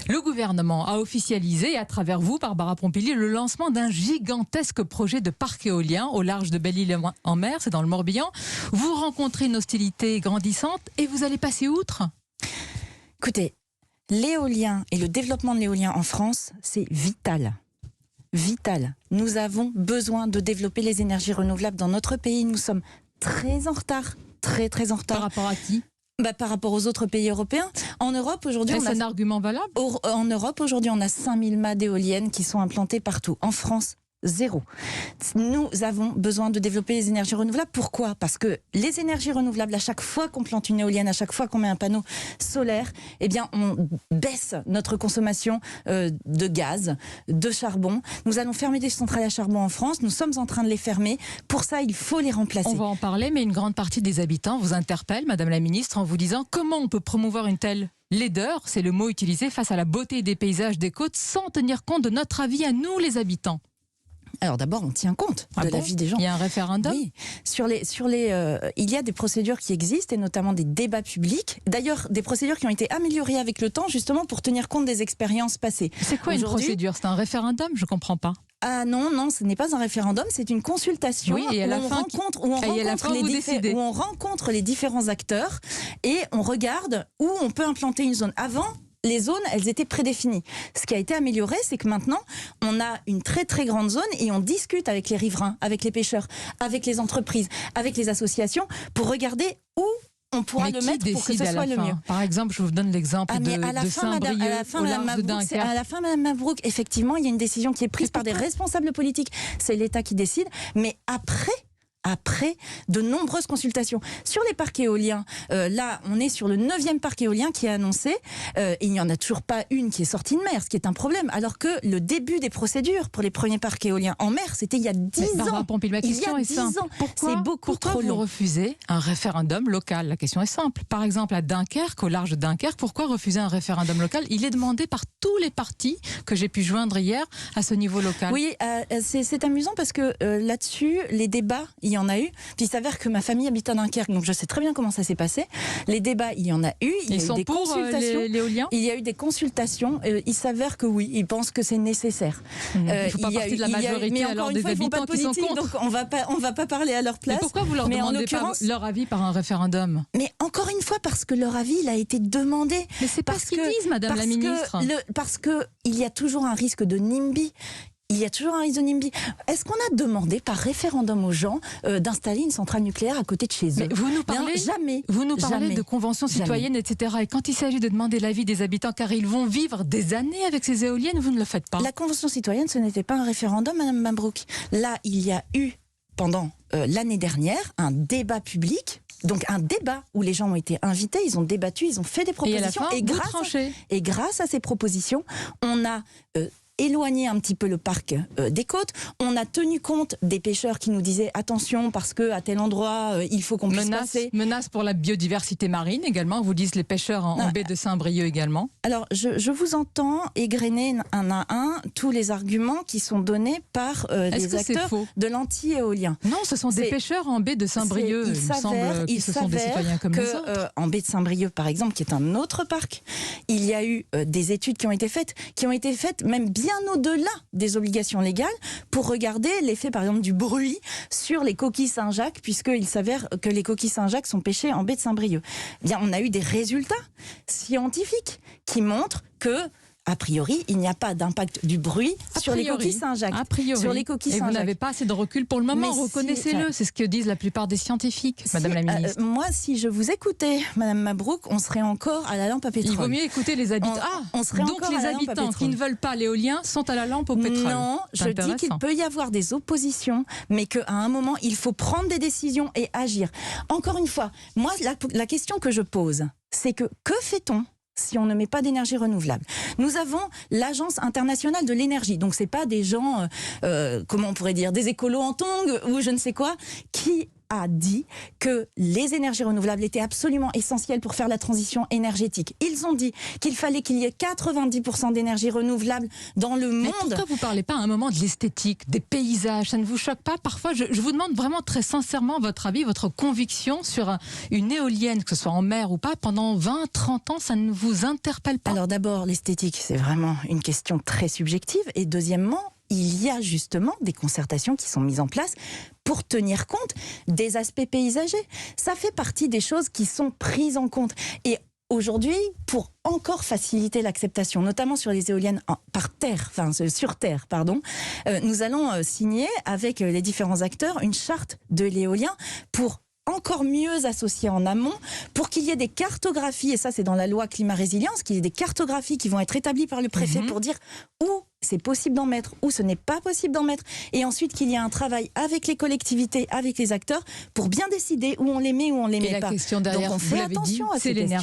Le gouvernement a officialisé, à travers vous, Barbara Pompili, le lancement d'un gigantesque projet de parc éolien au large de Belle-Île-en-Mer, c'est dans le Morbihan. Vous rencontrez une hostilité grandissante et vous allez passer outre ? Écoutez, l'éolien et le développement de l'éolien en France, c'est vital. Vital. Nous avons besoin de développer les énergies renouvelables dans notre pays. Nous sommes très en retard. Très en retard. Par rapport à qui ? Par rapport aux autres pays européens. En Europe, aujourd'hui, est-ce un argument valable ? En Europe, aujourd'hui, on a 5000 mâts d'éoliennes qui sont implantées partout. En France, 0. Nous avons besoin de développer les énergies renouvelables. Pourquoi ? Parce que les énergies renouvelables, à chaque fois qu'on plante une éolienne, à chaque fois qu'on met un panneau solaire, eh bien, on baisse notre consommation de gaz, de charbon. Nous allons fermer des centrales à charbon en France. Nous sommes en train de les fermer. Pour ça, il faut les remplacer. On va en parler, mais une grande partie des habitants vous interpelle, Madame la Ministre, en vous disant comment on peut promouvoir une telle laideur, c'est le mot utilisé, face à la beauté des paysages des côtes, sans tenir compte de notre avis à nous, les habitants. Alors d'abord, on tient compte de la vie des gens. Il y a un référendum ? Oui. Il y a des procédures qui existent, et notamment des débats publics. D'ailleurs, des procédures qui ont été améliorées avec le temps, justement pour tenir compte des expériences passées. C'est quoi une procédure ? C'est un référendum ? Je ne comprends pas. Ah non, ce n'est pas un référendum, c'est une consultation où on rencontre les différents acteurs et on regarde où on peut implanter une zone. Avant, les zones, elles étaient prédéfinies. Ce qui a été amélioré, c'est que maintenant, on a une très très grande zone et on discute avec les riverains, avec les pêcheurs, avec les entreprises, avec les associations pour regarder où on pourra le mettre pour que ce soit le mieux. Par exemple, je vous donne l'exemple de Saint-Brieuc, au large de Dunkerque. À la fin, Madame Mabrouk, effectivement, il y a une décision qui est prise par des responsables politiques. C'est l'État qui décide. Mais après de nombreuses consultations. Sur les parcs éoliens, là, on est sur le 9e parc éolien qui est annoncé. Et il n'y en a toujours pas une qui est sortie de mer, ce qui est un problème. Alors que le début des procédures pour les premiers parcs éoliens en mer, c'était il y a 10 ans. Pompili, ma question est simple. Pourquoi vous refusez un référendum local ? La question est simple. Par exemple, à Dunkerque, au large de Dunkerque, pourquoi refuser un référendum local ? Il est demandé par tous les partis que j'ai pu joindre hier à ce niveau local. Oui, c'est amusant parce que là-dessus, les débats, il y en a eu. Puis il s'avère que ma famille habite à Dunkerque, donc je sais très bien comment ça s'est passé. Les débats, il y en a eu. Ils sont pour l'éolien ? Il y a eu des consultations. Il s'avère que oui, ils pensent que c'est nécessaire. Il ne faut pas partie de la majorité alors des habitants qui sont contre. Donc on va pas parler à leur place. Mais pourquoi vous leur demandez pas leur avis par un référendum ? Mais encore une fois, parce que leur avis, il a été demandé. Mais c'est pas ce qu'ils disent, Madame la Ministre. Parce que il y a toujours un risque de NIMBY. Est-ce qu'on a demandé par référendum aux gens d'installer une centrale nucléaire à côté de chez eux ? Mais vous nous parlez, jamais. De conventions citoyennes, etc. Et quand il s'agit de demander l'avis des habitants, car ils vont vivre des années avec ces éoliennes, vous ne le faites pas. La convention citoyenne, ce n'était pas un référendum, Madame Mabrouk. Là, il y a eu, pendant l'année dernière, un débat public. Donc un débat où les gens ont été invités, ils ont débattu, ils ont fait des propositions. Et grâce à ces propositions, on a éloigner un petit peu le parc des côtes. On a tenu compte des pêcheurs qui nous disaient attention parce qu'à tel endroit, il faut qu'on puisse passer. Menace pour la biodiversité marine également, vous disent les pêcheurs en baie de Saint-Brieuc également. Alors, je vous entends égrener un à un tous les arguments qui sont donnés par des acteurs de l'anti-éolien. Non, ce sont des pêcheurs en baie de Saint-Brieuc. Il me semble que ce sont des citoyens comme nous autres. En baie de Saint-Brieuc, par exemple, qui est un autre parc, il y a eu des études qui ont été faites même bien au-delà des obligations légales pour regarder l'effet, par exemple, du bruit sur les coquilles Saint-Jacques, puisqu'il s'avère que les coquilles Saint-Jacques sont pêchées en baie de Saint-Brieuc. Bien, on a eu des résultats scientifiques qui montrent que a priori, il n'y a pas d'impact du bruit sur les coquilles Saint-Jacques. Sur les coquilles Saint-Jacques. Et vous n'avez pas assez de recul pour le moment, reconnaissez-le. C'est ce que disent la plupart des scientifiques, Madame la Ministre. Moi, si je vous écoutais, Madame Mabrouk, on serait encore à la lampe à pétrole. Il vaut mieux écouter les habitants. Donc les habitants qui ne veulent pas l'éolien sont à la lampe au pétrole. Non, je dis qu'il peut y avoir des oppositions, mais qu'à un moment, il faut prendre des décisions et agir. Encore une fois, moi, la question que je pose, c'est que fait-on si on ne met pas d'énergie renouvelable? Nous avons l'Agence internationale de l'énergie, donc c'est pas des gens, comment on pourrait dire, des écolos en tongs ou je ne sais quoi, qui a dit que les énergies renouvelables étaient absolument essentielles pour faire la transition énergétique. Ils ont dit qu'il fallait qu'il y ait 90% d'énergie renouvelable dans le monde. Mais pourquoi vous ne parlez pas à un moment de l'esthétique, des paysages? Ça ne vous choque pas? Parfois, je vous demande vraiment très sincèrement votre avis, votre conviction sur une éolienne, que ce soit en mer ou pas, pendant 20, 30 ans, ça ne vous interpelle pas? Alors d'abord, l'esthétique, c'est vraiment une question très subjective. Et deuxièmement, il y a justement des concertations qui sont mises en place pour tenir compte des aspects paysagers. Ça fait partie des choses qui sont prises en compte. Et aujourd'hui, pour encore faciliter l'acceptation, notamment sur les éoliennes sur terre, nous allons signer avec les différents acteurs une charte de l'éolien pour encore mieux associer en amont, pour qu'il y ait des cartographies, et ça c'est dans la loi climat résilience, qu'il y ait des cartographies qui vont être établies par le préfet pour dire où c'est possible d'en mettre, où ce n'est pas possible d'en mettre, et ensuite qu'il y ait un travail avec les collectivités, avec les acteurs, pour bien décider où on les met, où on les met pas. La question derrière, donc on fait attention à ces questions.